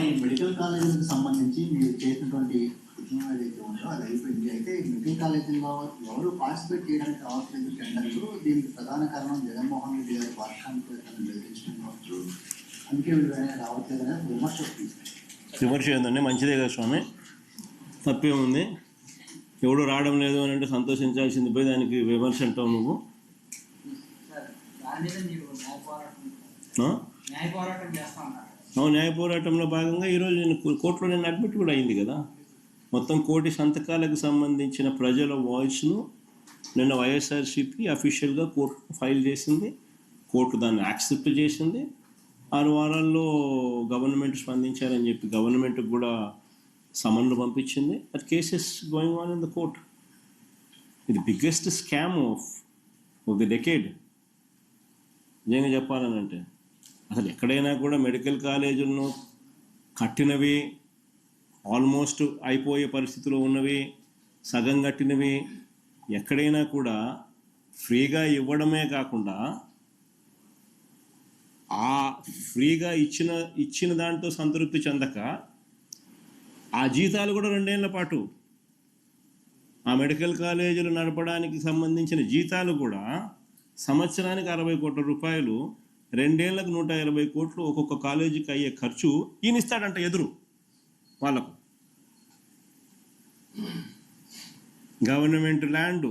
ఈ మెడికల్ కాలేజీకి సంబంధించి మీరు చేసినటువంటి ఉద్యమం ఏదైతే ఉందో అది అయిపోయింది. అయితే మెడికల్ కాలేజీలో ఎవరు పార్టిసిపేట్ చేయడానికి రావట్లేదు టెండర్లు. దీనికి ప్రధాన కారణం జగన్మోహన్ రెడ్డి గారి పాఠశాలను బెదిరించడం కావచ్చు, అందుకే వీళ్ళు రావట్లేదు అనేది విమర్శ. విమర్శ ఏంటంటే మంచిదే కదా స్వామి, తప్పేముంది. ఎవడు రావడం లేదు అని అంటే సంతోషించాల్సింది పోయి దానికి విమర్శ అంటావు నువ్వు. న్యాయ పోరాటంలో భాగంగా ఈరోజు నేను కోర్టులో నేను అడ్మిట్ కూడా అయింది కదా. మొత్తం 1,000 సంతకాలకు సంబంధించిన ప్రజల వాయిస్ను నిన్న వైఎస్ఆర్సీపీ అఫీషియల్గా కోర్టు ఫైల్ చేసింది. కోర్టు దాన్ని యాక్సెప్ట్ చేసింది. 6 వారాల్లో గవర్నమెంట్ స్పందించారని చెప్పి గవర్నమెంట్కి కూడా సమన్లు పంపించింది. That cases going on in the court. ఇది biggest scam of the decade. నిజంగా చెప్పాలని అంటే అసలు ఎక్కడైనా కూడా మెడికల్ కాలేజీలను కట్టినవి, ఆల్మోస్ట్ అయిపోయే పరిస్థితిలో ఉన్నవి, సగం కట్టినవి ఎక్కడైనా కూడా ఫ్రీగా ఇవ్వడమే కాకుండా ఆ ఫ్రీగా ఇచ్చిన దాంట్లో సంతృప్తి చెందక ఆ జీతాలు కూడా 2 ఏళ్ల పాటు ఆ మెడికల్ కాలేజీలు నడపడానికి సంబంధించిన జీతాలు కూడా సంవత్సరానికి 60 కోట్ల రూపాయలు, 2 ఏళ్లకు 120 కోట్లు ఒక్కొక్క కాలేజీకి అయ్యే ఖర్చు ఈయన ఇస్తాడంట ఎదురు వాళ్ళకు. గవర్నమెంట్ ల్యాండు,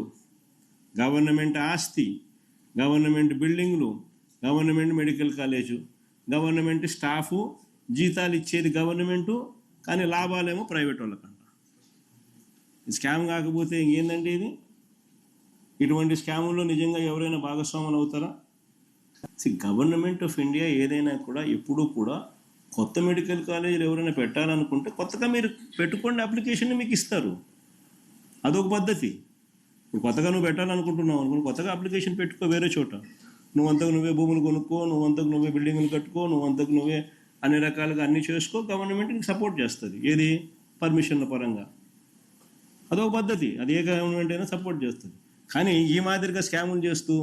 గవర్నమెంట్ ఆస్తి, గవర్నమెంట్ బిల్డింగ్లు, government medical college, government staff, జీతాలు ఇచ్చేది గవర్నమెంటు, కానీ లాభాలేమో ప్రైవేట్ వాళ్ళకంట. స్కామ్ కాకపోతే ఇంకేందండి ఇది? ఇటువంటి స్కాముల్లో నిజంగా ఎవరైనా భాగస్వాములు అవుతారా? గవర్నమెంట్ ఆఫ్ ఇండియా ఏదైనా కూడా ఎప్పుడూ కూడా కొత్త మెడికల్ కాలేజీలు ఎవరైనా పెట్టాలనుకుంటే కొత్తగా మీరు పెట్టుకోండి, అప్లికేషన్ని మీకు ఇస్తారు. అదొక పద్ధతి. కొత్తగా నువ్వు పెట్టాలనుకుంటున్నావు అనుకో, కొత్తగా అప్లికేషన్ పెట్టుకో వేరే చోట. నువ్వంతకు నువ్వే భూములు కొనుక్కో, నువ్వంతకు నువ్వే బిల్డింగులు కట్టుకో, నువ్వంతకు నువ్వే అన్ని రకాలుగా అన్నీ చేసుకో. గవర్నమెంట్ నీకు సపోర్ట్ చేస్తుంది. ఏది? పర్మిషన్ల పరంగా. అదొక పద్ధతి. అది ఏ గవర్నమెంట్ అయినా సపోర్ట్ చేస్తుంది. కానీ ఈ మాదిరిగా స్కాములు చేస్తూ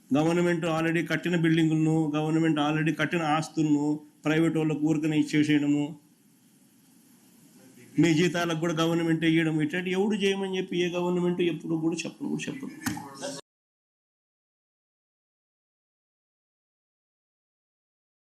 గవర్నమెంట్ ఆల్రెడీ కట్టిన బిల్డింగులను, గవర్నమెంట్ ఆల్రెడీ కట్టిన ఆస్తులను ప్రైవేట్ వాళ్ళకు ఊరికనే ఇచ్చేసేయడము, మీ జీతాలకు కూడా గవర్నమెంట్ ఇవ్వడం, ఇట్లాంటి ఎవడు చేయమని చెప్పి ఏ గవర్నమెంట్ ఎప్పుడు కూడా చెప్పను.